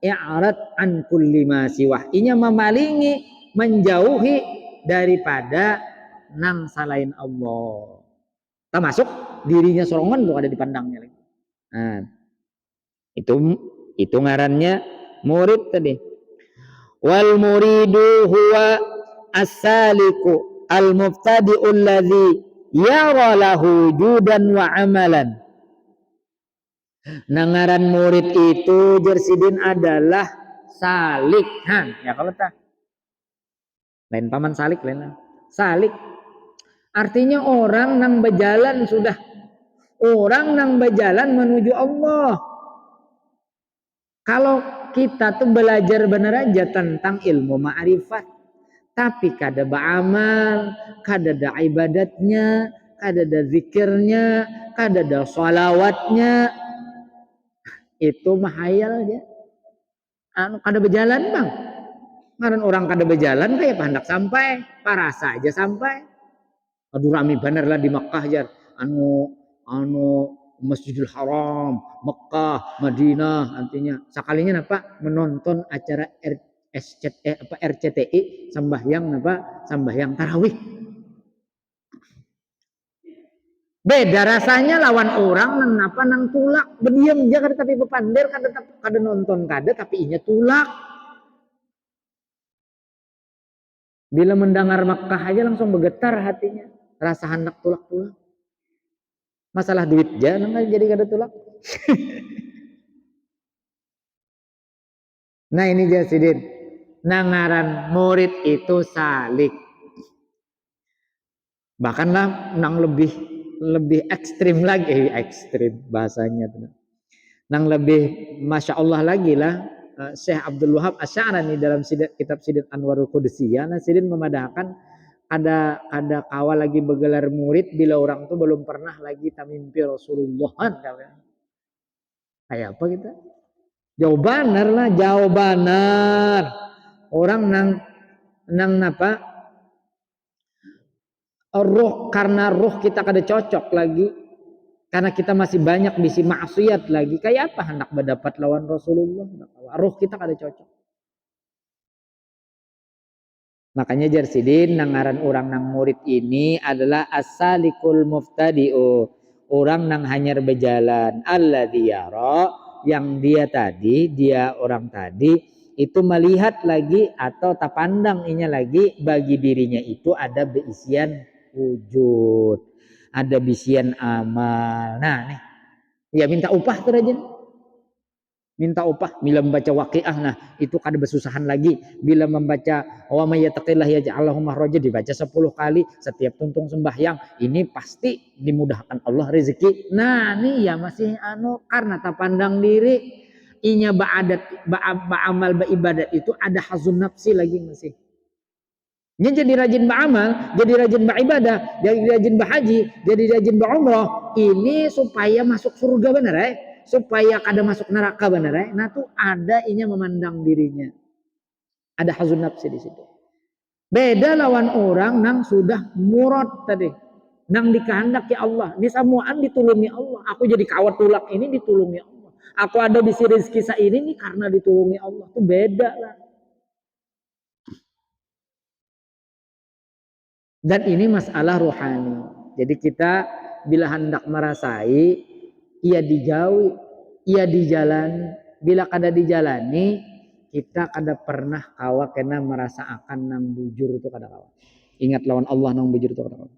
I'rad an kulli ma siwah. Inya memalingi, menjauhi daripada nang salain Allah. Termasuk dirinya sorongan tuh ada dipandangnya lagi. Nah, itu ngarannya murid tadi. Wal muridu huwa as-saliku al-mubtadi'u alladhi yara lahu wujudan wa amalan. Nangaran murid itu jersidin adalah salik. Ya kalau tak lain paman salik lain. Salik. Artinya orang nang berjalan sudah. Orang nang berjalan menuju Allah. Kalau kita tuh belajar benar aja tentang ilmu ma'rifat. Tapi kada beramal, kada ada ibadatnya, kada ada zikirnya, kada ada salawatnya. Itu mahayal aja. Kada berjalan bang. Ngaran orang kada berjalan kayak hendak sampai, parasa aja sampai. Aduh rame bener lah di Makkah jar. Anu Masjidil Haram, Mekah, Madinah, artinya sekalinya apa menonton acara RCTI sembahyang tarawih. Beda rasanya lawan orang nang tulak berdiam aja kada tapi bepander kada nonton kada tapi inya tulak. Bila mendengar Makkah aja langsung bergetar hatinya, rasa hendak tulak-tulak. Masalah duit aja nang jadi kada tulak. Nah ini Jasidin, nangaran murid itu salik. Bahkan lah nang lebih ekstrim lagi, ekstrim bahasanya. Nang lebih masya Allah lagi lah, Syekh Abdul Wahab Asy'arani dalam kitab Sidat Anwarul Qudusiyah, nah Sidin memadahkan ada kawal lagi bergelar murid bila orang tuh belum pernah lagi tamimpi Rasulullah kan kayak apa kita? Jauh benar lah, jauh benar. Orang nang apa? Roh karena roh kita kada cocok lagi. Karena kita masih banyak bisi maksiat lagi. Kayak apa hendak mendapat lawan Rasulullah? Roh kita kada cocok. Makanya Jarsidin nangaran orang nang murid ini adalah as-salikul muftadi'u. Orang nang hanyar berjalan. Alladzi yara, yang dia orang tadi itu melihat lagi atau tak pandang inya lagi bagi dirinya itu ada beisian wujud, ada bisian amal. Nah nih, ya minta upah tuh rajin. Minta upah bila membaca waqiah, nah itu kada bersusahan lagi. Bila membaca wa may yattaqillah yaj'al lahu makhraja dibaca 10 kali setiap tuntung sembahyang, ini pasti dimudahkan Allah rezeki. Nah nih ya masih karena tak pandang diri inya ba'amal beribadat itu ada hazun nafsi lagi masih. Dia jadi rajin beramal, jadi rajin beribadah, jadi rajin berhaji, jadi rajin berumrah. Ini supaya masuk surga benar ya. Supaya kada masuk neraka benar ya. Nah tuh ada inya memandang dirinya. Ada hazun nafsi di situ. Beda lawan orang nang sudah murad tadi. Nang dikehendaki Allah. Ini semuaan ditulungi Allah. Aku jadi kawat tulak ini ditulungi Allah. Aku ada di rezeki sa ini karena ditulungi Allah. Itu beda lah. Dan ini masalah rohani. Jadi kita bila hendak merasai, ia digawi, ia dijalani. Bila kada dijalani, kita kada pernah kawa kena merasa akan nang bujur itu kada kawa. Ingat lawan Allah nang bujur itu kada kawa.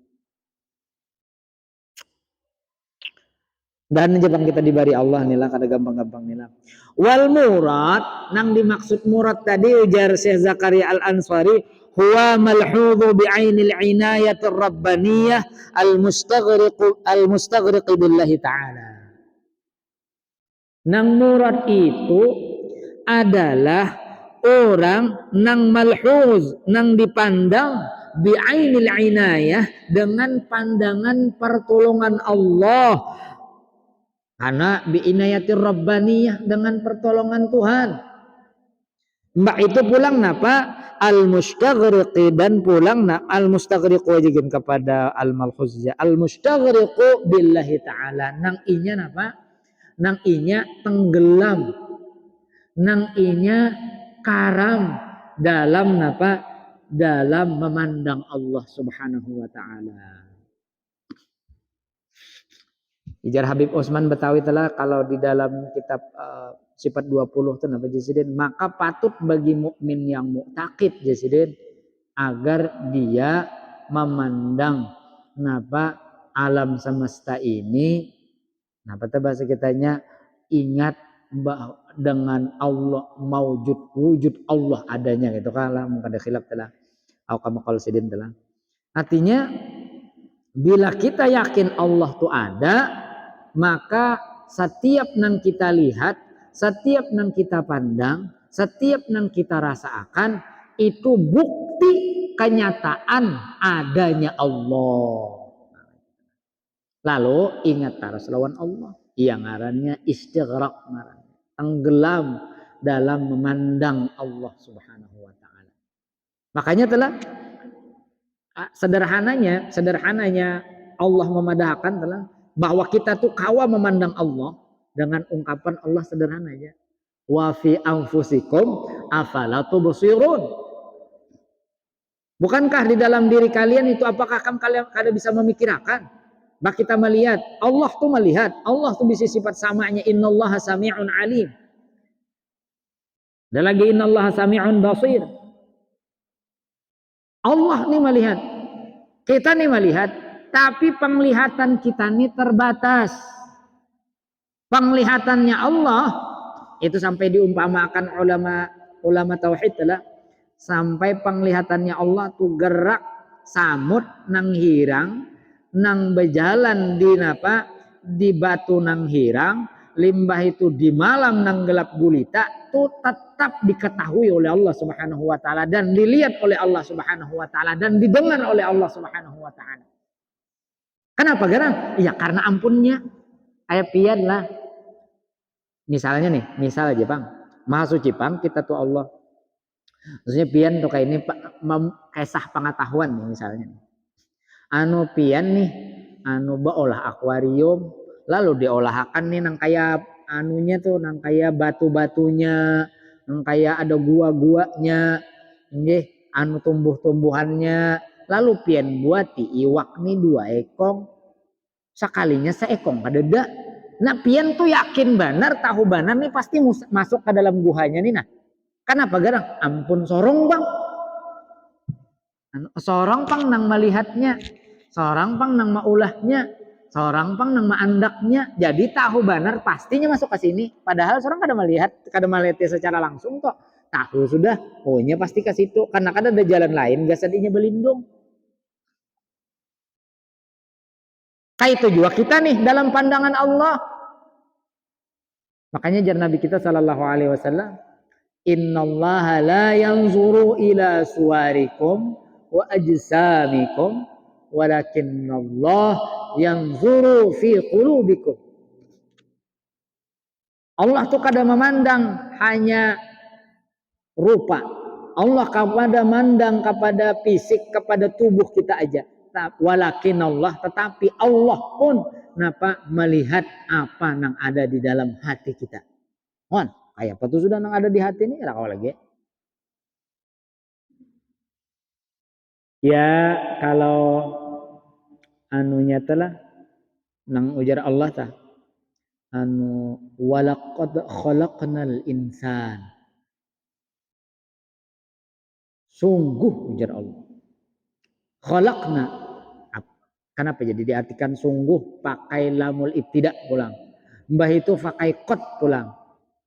Dan jepang kita dibari Allah nila kada gampang-gampang nila. Wal murad nang dimaksud murad tadi ujar Syekh Zakaria Al-Ansari huwa malhudhu bi'ainil inayatir rabbaniyah al-mustaghriq billahi ta'ala. Nang murad itu adalah orang nang malhuz, nang dipandang bi'ainil inayah dengan pandangan pertolongan Allah. Karena bi'inayatir rabbaniyah dengan pertolongan Tuhan. Mbak itu pulang napa? Al-mustaghriqi dan pulang al-mustaghriqu wajibin kepada al-malhuzja. Al-mustaghriqu billahi ta'ala. Nang inya napa? Nang inya tenggelam. Nang inya karam dalam napa? Dalam memandang Allah Subhanahu wa ta'ala. Ijar Habib Osman Betawi telah kalau di dalam kitab sifat 20 itu napa Jasidin, maka patut bagi mukmin yang mu'taqid Jasidin agar dia memandang napa alam semesta ini napa bahasa kitanya ingat dengan Allah wujud Allah adanya gitu kan lah mungkin ada khilaf telah au kama qala sidin telah Artinya bila kita yakin Allah tuh ada, maka setiap nang kita lihat, setiap nang kita pandang, setiap nang kita rasakan itu bukti kenyataan adanya Allah. Lalu ingat taras lawan Allah yang ngarannya istighraq, tenggelam dalam memandang Allah Subhanahu wa taala. Makanya telah sederhananya Allah memadahkan telah bahwa kita tuh kawa memandang Allah dengan ungkapan Allah sederhana aja. Wa fi anfusikum afala tubsirun. Bukankah di dalam diri kalian itu apakah kalian bisa memikirkan? Bah kita melihat, Allah tuh melihat, Allah tuh bisa sifat samanya innallaha sami'un alim. Dan lagi innallaha sami'un basir. Allah nih melihat, kita nih melihat, tapi penglihatan kita nih terbatas. Penglihatannya Allah itu sampai diumpamakan ulama tauhid adalah sampai penglihatannya Allah tuh gerak samut nang hirang, nang berjalan di batu nang hirang, limbah itu di malam nang gelap gulita tuh tetap diketahui oleh Allah Subhanahu wa taala dan dilihat oleh Allah Subhanahu wa taala dan didengar oleh Allah Subhanahu wa taala. Kenapa garang? Iya karena ampunnya. Ayat pian lah. Misalnya nih, misal aja Bang. Maha suci Bang, kita tuh Allah. Maksudnya pian tuh kayak ini kisah pengetahuan nih misalnya. Anu pian nih, anu baolah akuarium, lalu diolahkan nih nang kayak anunya tuh nang kayak batu-batunya, nang kayak ada gua-guanya, nggih, anu tumbuh-tumbuhannya, lalu pian buati iwak nih 2 ekong, sekalinya seekong kadeda. Nah pian tuh yakin benar tahu benar nih pasti masuk ke dalam guhanya nih nah. Kenapa garang? Ampun sorong Bang. Sorang pang nang melihatnya, sorang pang nang maulahnya, sorang pang nang maandaknya. Jadi tahu benar pastinya masuk ke sini. Padahal sorang kada melihat secara langsung kok. Tahu sudah, ohnya pasti ke situ. Karena kada ada jalan lain, gak sadinya belindung. Kayak itu juga kita nih dalam pandangan Allah. Makanya jar Nabi kita sallallahu alaihi wasallam, innallaha la yanzuru ila suwarikum wa ajsamikum walakinnallah yanzuru fi qulubikum. Allah tuh kada memandang hanya rupa. Allah kada memandang kepada fisik, kepada tubuh kita aja. Walakinnallah, tetapi Allah pun melihat apa yang ada di dalam hati kita. Kayak apa tuh sudah yang ada di hati ini kau lagi. Ya kalau anunya telah nang ujar Allah tah anu walaqad khalaqnal insan, sungguh ujar Allah khalaqna. Kenapa jadi diartikan sungguh pakai lamul ibtida pulang, mbah itu pakai qad pulang.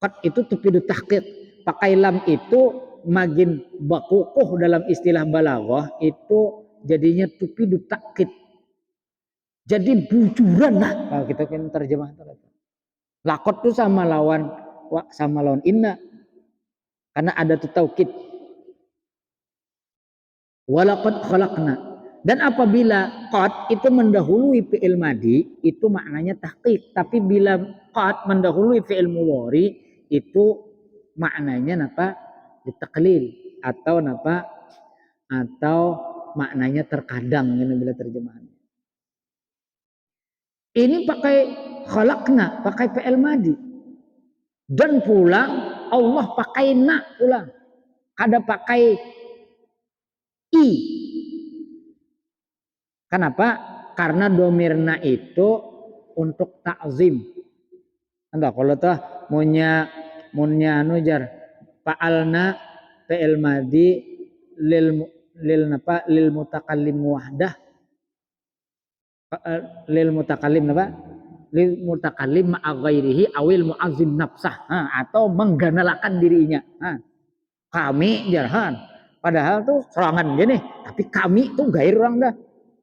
Qad itu tufidu tahqiq, pakai lam itu magin bakukuh dalam istilah balaghah itu jadinya tufidu takkid. Jadi bujuran lah kalau kita kan terjemah lakot tuh sama lawan inna karena ada tuh taukid. Walaqad khalaqna. Dan apabila qad itu mendahului fi'il madi itu maknanya tahqiq, tapi bila qad mendahului fi'il mudhari itu maknanya ditaklil atau atau maknanya terkadang ini bila terjemahan. Ini pakai khalaqna, pakai fi'il madi. Dan pulang Allah pakai na pulang. Kada pakai i. Kenapa? Karena domirna itu untuk ta'zim. Entah kalau tuh munya jar fa'alna fi'il madi lil mutakallim wahdah, lil mutakallim lil mutakallim ma'a ghairihi awil mu'azzim nafsah, atau mengganalakan dirinya. Kami jarhan Padahal tuh serangan gini, tapi kami tuh gair orang dah.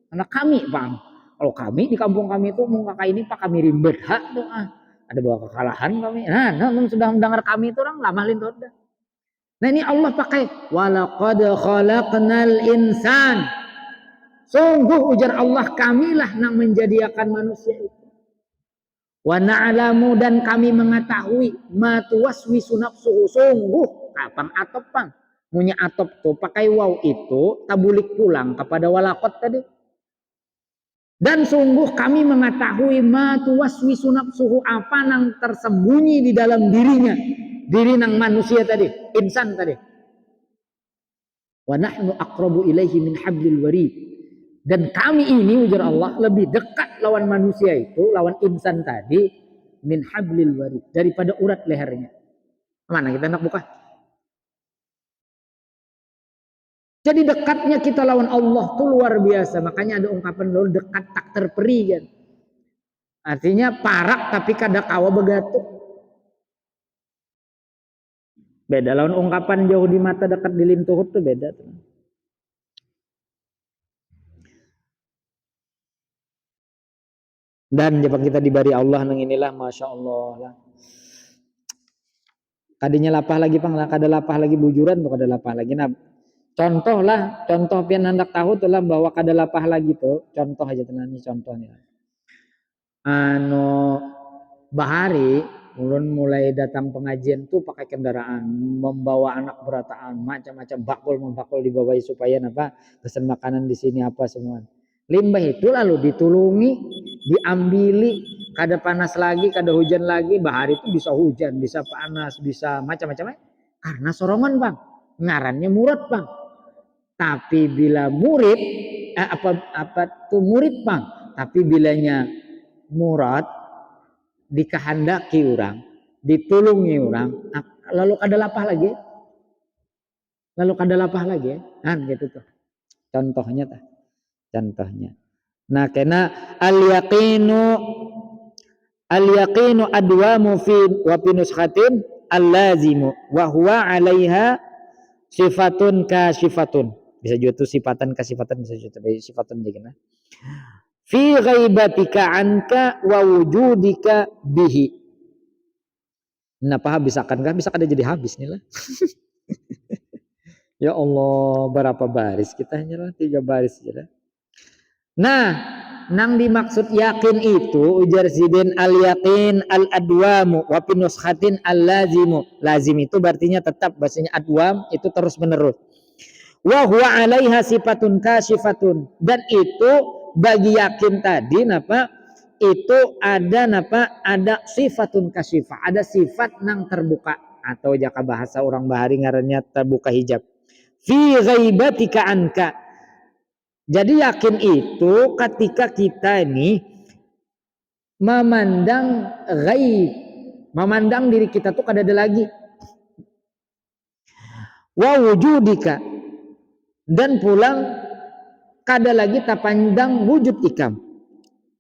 Karena kami, Bang. Kalau kami di kampung kami itu mau kakak ini Pak kami ribet hak tuh ada bawa kekalahan kami. Nah, sudah mendengar kami itu orang lama lintut dah. Nah ini Allah pakai walaqad khalaqnal insan. Sungguh ujar Allah kamilah yang menjadikan manusia itu. Wa na'lamu dan kami mengetahui ma tuwaswisu nafsuhu. Sungguh kapan atopang punya atop tuh pakai waw itu tabulik pulang kepada walaqad tadi. Dan sungguh kami mengetahui ma tuwaswisu nafsuhu apa yang tersembunyi di dalam dirinya. Diri nang manusia tadi, insan tadi. Wa nahnu aqrabu ilaihi min hablil warid. Dan kami ini ujar Allah lebih dekat lawan manusia itu, lawan insan tadi min hablil warid, daripada urat lehernya. Mana kita nak buka? Jadi dekatnya kita lawan Allah tuh luar biasa. Makanya ada ungkapan dulu dekat tak terperi kan. Artinya parak tapi kada kawa begatuk. Beda lawan ungkapan jauh di mata dekat di lintuhut tuh beda tuh. Dan jika kita diberi Allah nang inilah masya Allah lah. Kadinya lapah lagi pang, kada lapah lagi bujuran, kada lapah lagi. Nah, contoh pian hendak tahu tuh lah bahwa kada lapah lagi tuh. Contoh aja tenan ini contohnya. Bahari ulun mulai datang pengajian tuh pakai kendaraan, membawa anak berataan, macam-macam bakul dibawahi supaya apa pesan makanan di sini apa semua. Limbah itu lalu ditulungi, diambili, kada panas lagi, kada hujan lagi, bahari itu bisa hujan, bisa panas, bisa macam-macam karena sorongan bang, ngarannya murad bang. Tapi bila murid apa tuh murid bang, tapi bilanya murad dikehendaki orang, ditulungi orang, lalu kada lapah lagi, kan gitu tuh. Contohnya. Nah, karena al yaqinu adwamu fi wa fi nuskhatin al-lazimu wa huwa 'alaiha sifatun kasyifatun. Bisa juga tuh sifatan kasifatan, bisa juga sifatun juga. Fi ghaibatika anka wa wujudika bihi. Kenapa bisa kada jadi habis nih lah. Ya Allah, berapa baris kita hanya lah 3 baris aja lah. Nah, nang dimaksud yakin itu ujar Zidin al yakin al adwamu wa fi nuskhatin al lazimu. Lazim itu berartinya tetap, bahasanya adwam itu terus menerus. Wa huwa 'alaiha sifatun kasyifatun, dan itu bagi yakin tadi napa itu ada sifatun kasyifah, ada sifat nang terbuka atau jaka bahasa orang bahari ngarannya terbuka hijab. Fi ghaibatika anka. Jadi yakin itu ketika kita ini memandang ghaib, memandang diri kita tuh kada ada lagi. Wa wujudika, dan pulang kada lagi tak pandang wujud ikam.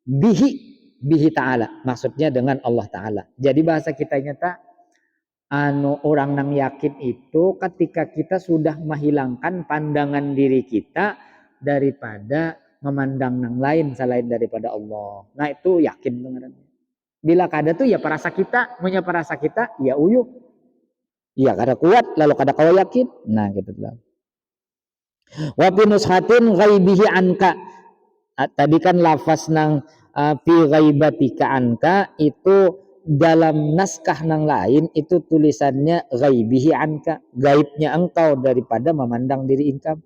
Bihi ta'ala, maksudnya dengan Allah ta'ala. Jadi bahasa kita nyata orang yang yakin itu ketika kita sudah menghilangkan pandangan diri kita daripada memandang yang lain selain daripada Allah. Nah itu yakin dengannya. Bila kada tuh ya perasa kita, punya perasa kita ya uyuh. Ya kada kuat lalu kada kau yakin. Nah gitu lah. Wa fi nuskhatin ghaibihi anka. Tadi kan lafaz nang fi ghaibatika anka itu dalam naskah nang lain itu tulisannya ghaibihi anka, gaibnya engkau daripada memandang diri engkau.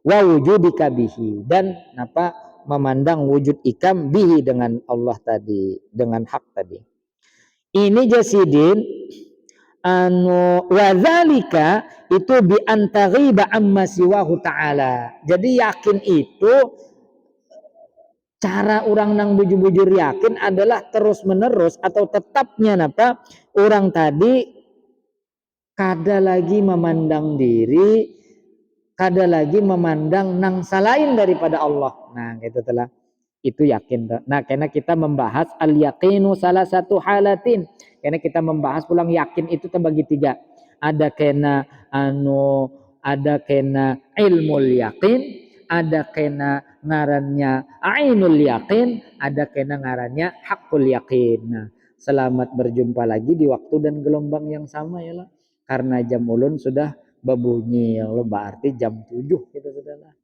Wa wujudika bihi, dan memandang wujud ikam bihi dengan Allah tadi, dengan hak tadi. Ini jasidin wadzalika itu bi antaghiba amma siwahu ta'ala. Jadi yakin itu cara orang nang bujur-bujur yakin adalah terus menerus atau tetapnya orang tadi kada lagi memandang diri, kada lagi memandang nang selain daripada Allah. Nah gitu telah itu yakin. Nah karena kita membahas al yaqinu salah satu halatin, karena kita membahas pulang yakin itu terbagi 3. Ada kena ada kena ilmul yakin, ada kena ngarannya ainul yakin, ada kena ngarannya hakul yakin. Nah, selamat berjumpa lagi di waktu dan gelombang yang sama ya lah. Karena jam ulun sudah berbunyi, berarti jam 7 gitu sudah.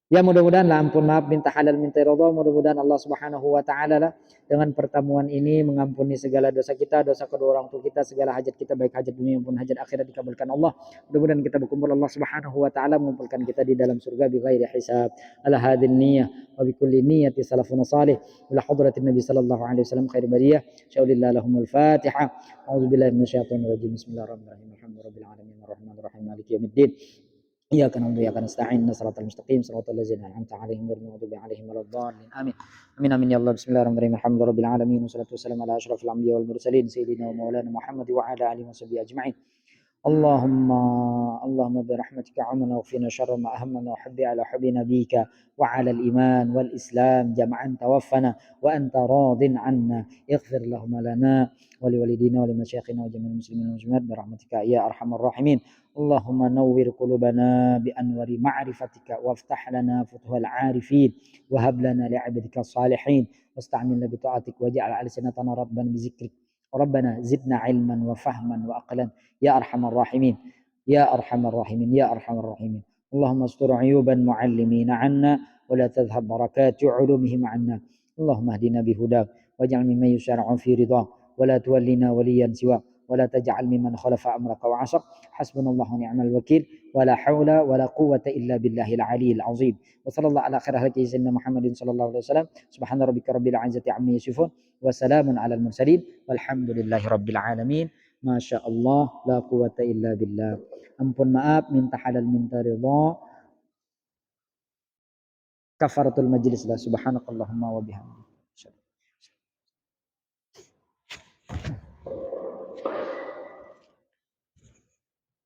Ya mudah-mudahan lah ampun maaf minta halal minta ridha, mudah-mudahan Allah Subhanahu wa taala lah dengan pertemuan ini mengampuni segala dosa kita, dosa kedua orang tua kita, segala hajat kita baik hajat dunia maupun hajat akhirat dikabulkan Allah. Mudah-mudahan kita berkumpul Allah Subhanahu wa taala mengumpulkan kita di dalam surga bi ghairi hisab. Ala hadhihi niyyah wa bi kulli niyyati salafun salih ila hadratin nabi sallallahu alaihi wasallam khair bariyah. Syaulillahi lahumul Fatihah. A'udzubillahi minasyaitonir rajim. Bismillahirrahmanirrahim. Alhamdulillahirabbil alamin arrahmanir rahim maliki yaumiddin. إياك نعبد وإياك نستعين صراط المستقيم صراط الذين أنعمت عليهم غير المغضوب عليهم ولا الضالين آمين آمين آمين يا الله بسم الله الرحمن الرحيم الحمد لله رب العالمين والصلاة والسلام على أشرف الأنبياء والمرسلين سيدنا ومولانا محمد وعلى آله وصحبه أجمعين اللهم برحمتك عمنا وفينا شر ما أهمنا وحب على حب نبيك وعلى الإيمان والإسلام جمعا توفنا وأنت راض عنا اغفر اللهم لنا ولوالدينا ولمشايخنا وجميع المسلمين والمسلمات برحمتك يا أرحم الراحمين اللهم نور قلوبنا بأنور معرفتك وافتح لنا فتوح العارفين وهب لنا لعبادك الصالحين واستعملنا بطاعتك واجعل ألسنتنا ربا بذكرك ربنا زدنا علما وفهما وعقلا يا أرحم الراحمين يا أرحم الراحمين يا أرحم الراحمين اللهم استر عيوب المعلمين عنا ولا تذهب بركات علومهم عنا اللهم اهدنا بهداك واجعل ممن يشارع في رضاك ولا تولنا وليا سواك ولا تجعل ممن خلف أمرك وعصك حسبنا الله ونعم الوكيل ولا حول ولا قوة إلا بالله العلي العظيم وصلى الله على خير خلقه سيدنا محمد صلى الله عليه وسلم سبحان ربك رب العزة عما يصفون وسلام على المرسلين والحمد لله رب العالمين ما شاء الله لا قوة إلا بالله ampun maaf minta halal minta ridha kafaratul majlis la subhanakallahumma wa bihamdika